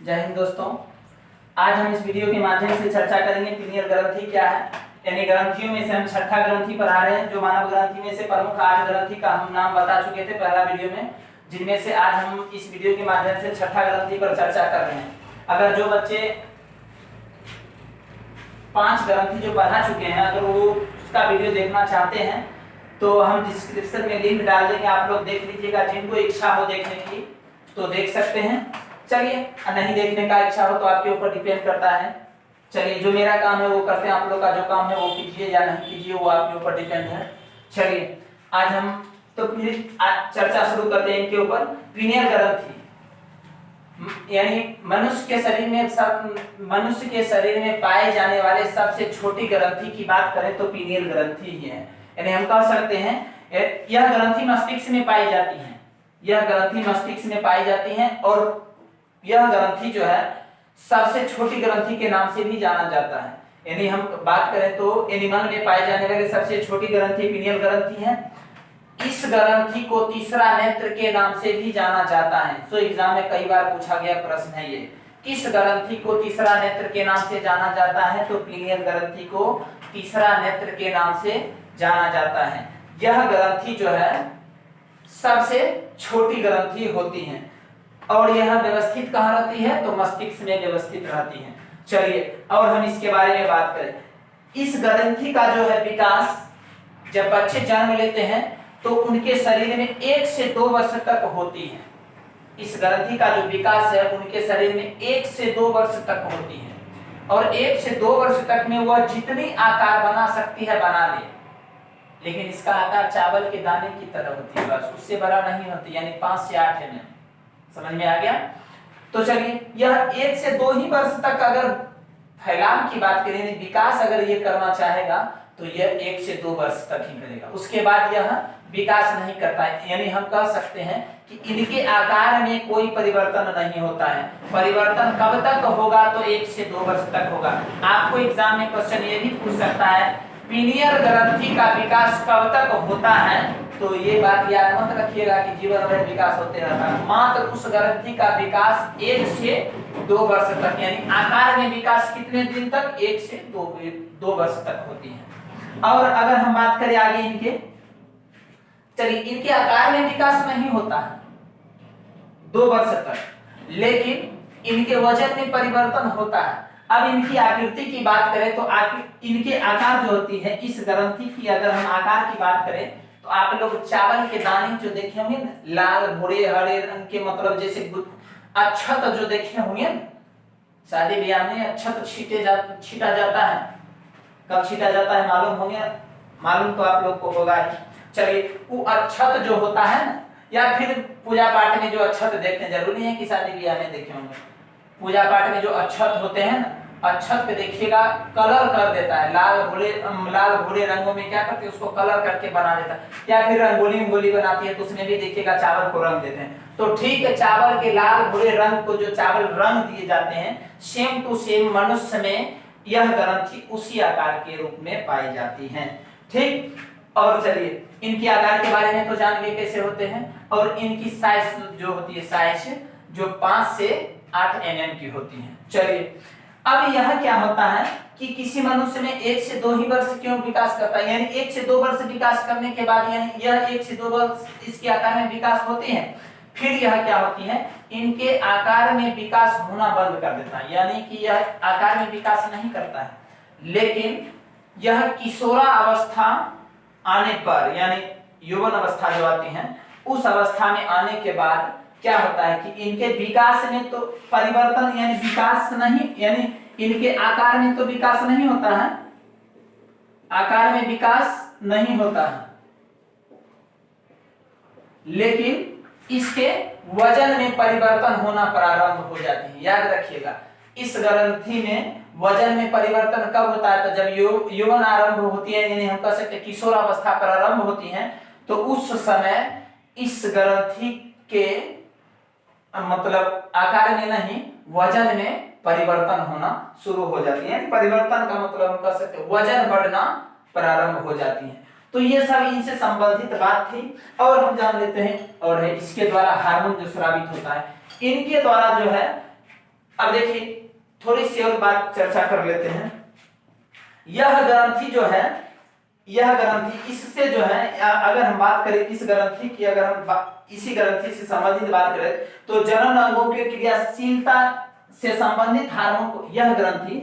जय हिंद दोस्तों। आज हम इस वीडियो के माध्यम से चर्चा करेंगे पीनियल ग्रंथि क्या है। यानी ग्रंथियों में से हम छठा ग्रंथि पर आ रहे हैं। जो मानव ग्रंथि में से प्रमुख 8 ग्रंथि का हम नाम बता चुके थे पहला वीडियो में, जिनमें से आज हम इस वीडियो के माध्यम से छठा ग्रंथि पर चर्चा कर रहे हैं। अगर जो बच्चे 5 ग्रंथि जो पढ़ा चुके हैं, अगर वो उसका वीडियो देखना चाहते हैं तो हम डिस्क्रिप्शन में लिंक डाल देंगे, आप लोग देख लीजिएगा। जिनको इच्छा हो देखने की तो देख सकते हैं। चलिए, नहीं देखने का इच्छा हो तो आपके ऊपर डिपेंड करता है। चलिए, जो मेरा काम है वो करते हैं, आप लोग का जो काम है वो कीजिए या नहीं कीजिए, वो आपके ऊपर डिपेंड है। चलिए, आज हम तो फिर चर्चा शुरू करते हैं इनके ऊपर। पीनियल ग्रंथि यानी मनुष्य के शरीर में पाए जाने वाले सबसे छोटी ग्रंथि की बात करें तो पीनियल ग्रंथि ही है। यानी हम कह सकते हैं यह ग्रंथि मस्तिष्क में पाई जाती है। यह ग्रंथि मस्तिष्क में पाई जाती है और यह ग्रंथि जो है सबसे छोटी ग्रंथि के नाम से भी जाना जाता है। यानी हम बात करें तो एनिमल में पाई जाने वाली सबसे छोटी ग्रंथि पीनियल ग्रंथि है। इस ग्रंथि को तीसरा नेत्र के नाम से भी जाना जाता है। सो एग्जाम में कई बार पूछा गया प्रश्न है ये, किस ग्रंथि को तीसरा नेत्र के नाम से जाना जाता है? तो पीनियल ग्रंथि को तीसरा नेत्र के नाम से जाना जाता है। यह ग्रंथि जो है सबसे छोटी ग्रंथि होती है और यह व्यवस्थित कहाँ रहती है? तो मस्तिष्क में व्यवस्थित रहती है। चलिए, और हम इसके बारे में बात करें। इस ग्रंथि का जो है विकास, जब बच्चे जन्म लेते हैं तो उनके शरीर में 1 से 2 वर्ष तक होती है। इस ग्रंथि का जो विकास है उनके शरीर में 1 से 2 वर्ष तक होती है और 1 से 2 वर्ष तक में वह जितनी आकार बना सकती है बना ले, लेकिन इसका आकार चावल के दाने की तरह होती है, बस उससे बड़ा नहीं होती। यानी 5 से 8 mm। समझ में आ गया? तो चलिए, यह 1 से 2 ही वर्ष तक अगर फैलाव की बात करें, विकास अगर ये करना चाहेगा तो यह 1 से 2 वर्ष तक ही करेगा, उसके बाद यह विकास नहीं करता है। यानी हम कह सकते हैं कि इनके आकार में कोई परिवर्तन नहीं होता है। परिवर्तन कब तक होगा? तो 1 से 2 वर्ष तक होगा। आपको एग्जाम में क्वेश्चन ये भी पूछ सकता है, पीनियल ग्रंथि का विकास कब तक होता है? तो ये बात याद मत रखिएगा कि जीवन भर विकास होते रहता है। मात्र उस ग्रंथि का विकास 1 से 2 वर्ष तक, यानी आकार में विकास कितने दिन तक? 1 से 2 वर्ष तक होती है। और अगर हम बात करें आगे इनके, चलिए, इनके आकार में विकास नहीं होता है 2 वर्ष तक, लेकिन इनके वजन में परिवर्तन होता है। अब इनकी आकृति की बात करें तो इनके आकार जो होती है, इस ग्रंथि की अगर हम आकार की बात करें तो आप लोग चावल के दाने जो देखे होंगे ना, लाल भूरे हरे रंग के, मतलब जैसे अक्षत जो देखे होंगे ना, शादी ब्याह में अक्षत छीटा जाता है। कब छीटा जाता है मालूम होंगे? मालूम तो आप लोग को होगा ही। चलिए, वो अक्षत जो होता है ना, या फिर पूजा पाठ में जो अक्षत देखते हैं, जरूरी है कि शादी ब्याह में देखे होंगे, पूजा पाठ में जो अक्षत होते हैं ना, अक्षत पे देखिएगा कलर कर देता है, लाल भूरे रंगों में क्या करते हैं, उसको कलर करके बना देता है। या फिर रंगोली बनाती है तो उसमें भी देखिएगा चावल को रंग देते हैं। तो ठीक है, चावल के लाल भूरे रंग को जो चावल रंग दिए जाते हैं, सेम टू सेम मनुष्य में यह ग्रंथि उसी आकार के रूप में पाई जाती है। ठीक, और चलिए, इनके आकार के बारे में तो जान गए कैसे होते हैं। और इनकी साइज जो होती है, साइज जो 5 से 8 mm की होती है। चलिए, अब यह क्या होता है कि किसी मनुष्य में 1 से 2 ही वर्ष क्यों विकास करता है? यानी 1 से 2 वर्ष विकास करने के बाद, यानी यह 1 से 2 वर्ष इसके आकार में विकास होते हैं, फिर यह क्या होती है, इनके आकार में विकास होना बंद कर देता है। यानी कि यह आकार में विकास नहीं करता है, लेकिन यह किशोरा अवस्था आने पर, यानी यौवन अवस्था जो आती है, उस अवस्था में आने के बाद क्या होता है कि इनके विकास में तो परिवर्तन, यानी विकास नहीं, यानी इनके आकार में तो विकास नहीं होता है, आकार में विकास नहीं होता है, लेकिन इसके वजन में परिवर्तन होना प्रारंभ हो जाते हैं। याद रखिएगा, इस ग्रंथि में वजन में परिवर्तन कब होता है? तो जब यौवन आरंभ होती है, यानी हम कह सकते हैं किशोरावस्था प्रारंभ होती है, तो उस समय इस ग्रंथि के मतलब आकार में नहीं, वजन में परिवर्तन होना शुरू हो जाती है। यानी परिवर्तन का मतलब हम कह सकते हैं वजन बढ़ना प्रारंभ हो जाती है। तो ये सब इनसे संबंधित बात थी। और हम जान लेते हैं, और है इसके द्वारा हार्मोन जो स्रावित होता है, इनके द्वारा जो है अब देखिए थोड़ी सी और बात चर्चा कर लेते हैं। यह ग्रंथि जो है, यह ग्रंथि इससे जो है, अगर हम बात करें इस ग्रंथि की, अगर हम इसी ग्रंथि से संबंधित बात करें तो जनन अंगों की क्रियाशीलता से संबंधित हार्मोन को, यह ग्रंथि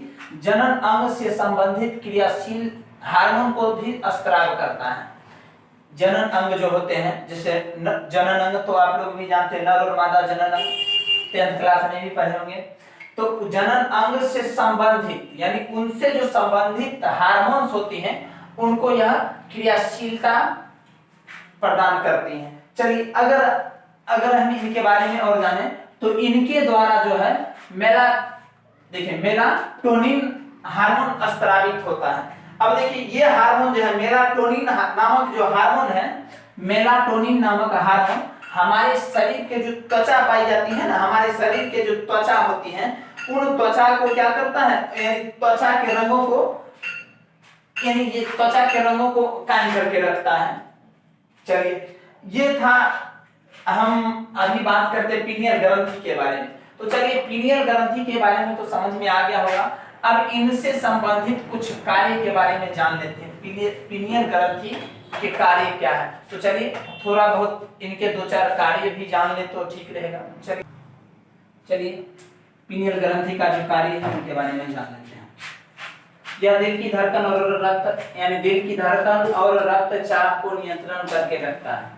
जनन अंग से संबंधित क्रियाशील हार्मोन को भी स्त्राव करता है। जनन अंग जो होते हैं, जैसे जनन अंग तो आप लोग भी जानते हैं, नर और मादा जनन अंग 10th क्लास में भी पढ़े होंगे। तो जनन अंग से संबंधित यानी उनसे जो संबंधित हार्मोन्स होती हैं उनको यह क्रियाशीलता प्रदान करती हैं। चलिए अगर हम इनके बारे में और जाने तो इनके द्वारा जो है मेलाटोनिन हार्मोन स्त्रावित होता है। अब देखिए ये हार्मोन जो है मेलाटोनिन नामक जो हार्मोन है, मेलाटोनिन नामक हार्मोन हमारे शरीर के जो त्वचा पाई जाती है ना, हमारे शरीर के जो त्वचा होती है उन त्वचा को क्या करता है, त्वचा के रंगों को, यानी ये त्वचा के रंगों को कायम करके रखता है। चलिए ये था, हम अभी बात करते हैं पीनियल ग्रंथि के बारे में। तो चलिए पीनियल ग्रंथि के बारे में तो समझ में आ गया होगा। अब इनसे संबंधित कुछ कार्य के बारे में जान लेते हैं। पीनियल ग्रंथि के कार्य क्या है, तो चलिए थोड़ा बहुत इनके 2-4 कार्य भी जान ले तो ठीक रहेगा। चलिए पीनियल ग्रंथि का जो कार्य है उनके बारे में जान लेते हैं। यह दिल की धड़कन और रक्त, यानी दिल की धड़कन और रक्तचाप को नियंत्रण करके रखता है।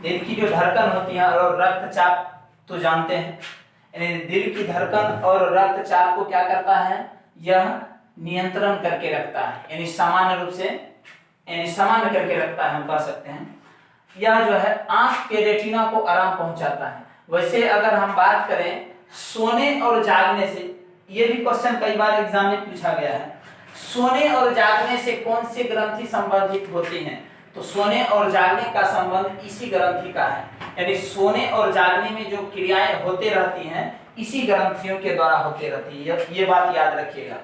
दिल की जो धड़कन होती है और रक्तचाप तो जानते हैं, यानी दिल की धड़कन और रक्तचाप को क्या करता है, यह नियंत्रण करके रखता है, यानी सामान्य रूप से, यानी सामान्य करके रखता है, हम कह सकते हैं। यह जो है आंख के रेटिना को आराम पहुंचाता है। वैसे अगर हम बात करें सोने और जागने से, ये भी क्वेश्चन कई बार एग्जाम में पूछा गया है, सोने और जागने से कौन सी ग्रंथि संबंधित होती हैं, तो सोने और जागने का संबंध इसी ग्रंथि का है, यानी सोने और जागने में जो क्रियाएं होते रहती हैं इसी ग्रंथियों के द्वारा होते रहती है, ये बात याद रखिएगा।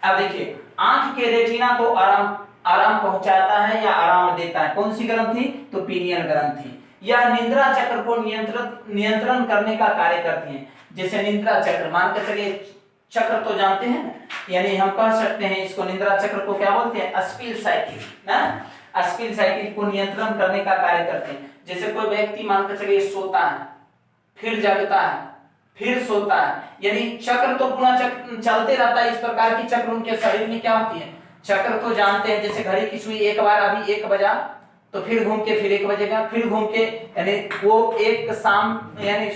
अब देखिए आंख के रेटिना को आराम पहुंचाता है या आराम देता है, कौन सी ग्रंथि, तो पीनियल ग्रंथि। यह निद्रा चक्र को नियंत्रण करने का कार्य करती है। जैसे निद्रा चक्र, मान के चलिए चक्र तो जानते हैं, यानी हम कह सकते हैं इसको निद्रा चक्र को क्या बोलते हैं, अस्पील साइकिल ना, अस्पील साइकिल को नियंत्रण करने का कार्य करते हैं। जैसे कोई व्यक्ति मान के चलिए सोता है, फिर जगता है, फिर सोता है, यानी चक्र तो पूरा चलते रहता है। इस प्रकार की चक्र उनके शरीर में क्या होती है, चक्र तो जानते हैं। जैसे घड़ी की सुई एक बार अभी 1 बजा तो फिर घूम के फिर 1 बजेगा, फिर घूम के, यानी वो एक शाम यानी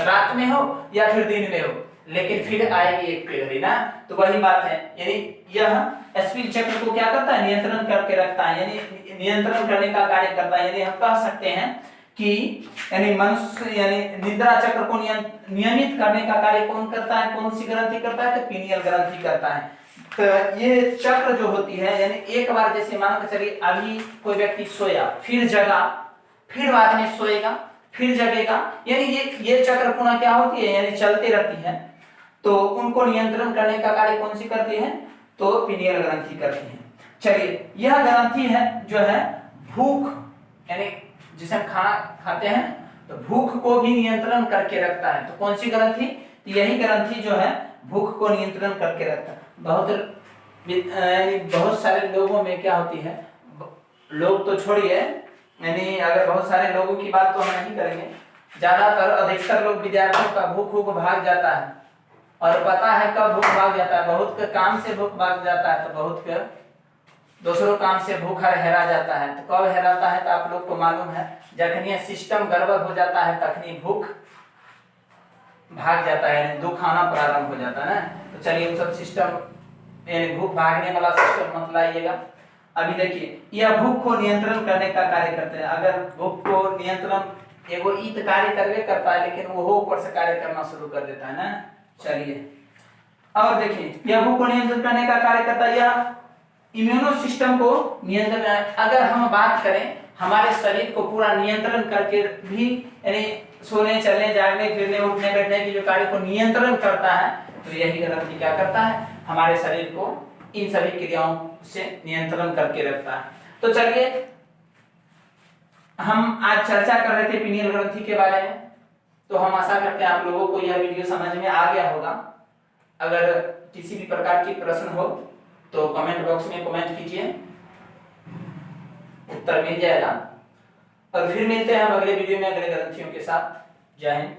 रात में हो या फिर दिन में हो, लेकिन फिर आएगी एक घड़ी ना, तो वही बात है। यानी यह अस्पील चक्र को क्या करता है, नियंत्रण करके रखता है, यानी नियंत्रण करने का कार्य करता है। यानी हम कह सकते हैं कि यानी मनुष्य, यानी निद्रा चक्र को नियमित करने का कार्य कौन करता है, कौन सी ग्रंथि करता है, तो पीनियल ग्रंथि करता है। तो ये चक्र जो होती है, यानी एक बार जैसे मान के चलिए अभी कोई व्यक्ति सोया, फिर जगा, फिर बाद में सोएगा, फिर जगेगा, यानी ये चक्र पुनः क्या होती है, यानी चलती रहती है। तो उनको नियंत्रण करने का कार्य कौन सी करती है, तो पीनियल ग्रंथि करती है। चलिए यह ग्रंथि है जो है भूख, यानी जिसे हम खाना खाते हैं तो भूख को भी नियंत्रण करके रखता है। तो कौन सी ग्रंथि, तो यही ग्रंथि जो है भूख को नियंत्रण करके रखता है। बहुत सारे लोगों में क्या होती है, लोग तो छोड़िए, यानी अगर बहुत सारे लोगों की बात तो हम नहीं करेंगे, ज्यादातर अधिकतर लोग विद्यार्थियों का भूख भाग जाता है, और पता है कब भूख भाग जाता है, बहुत के काम से भूख भाग जाता है, तो बहुत के दूसरों काम से भूख हेरा जाता है। तो कब हेराता है, तो आप लोग को मालूम है, जखनी सिस्टम गड़बड़ हो जाता है तखनी भूख भाग जाता है, दुख आना प्रारंभ हो जाता है ना। तो चलिए वो सब सिस्टम, यानी भूख भागने वाला सिस्टम मत लाइएगा। अभी देखिए यह भूख को नियंत्रण करने का कार्य करते हैं। अगर भूख को नियंत्रण एगो ईत कार्य करवे करता है, लेकिन वो ऊपर से कार्य करना शुरू कर देता है ना। चलिए और देखिए यह भूख को नियंत्रण करने का कार्य करता है, यह इम्यूनो सिस्टम को नियंत्रण, अगर हम बात करें हमारे शरीर को पूरा नियंत्रण करके भी, यानी सोने चलने जागने फिरने उठने बैठने की जो कार्य को नियंत्रण करता है, तो यही ग्रंथि क्या करता है, हमारे शरीर को इन सभी क्रियाओं से नियंत्रण करके रखता है। तो चलिए हम आज चर्चा कर रहे थे पीनियल ग्रंथि के बारे में, तो हम आशा करते हैं आप लोगों को यह वीडियो समझ में आ गया होगा। अगर किसी भी प्रकार की प्रश्न हो तो कमेंट बॉक्स में कमेंट कीजिए, उत्तर मिल जाएगा। और फिर मिलते हैं हम अगले वीडियो में अगले ग्रंथियों के साथ। जय हिंद।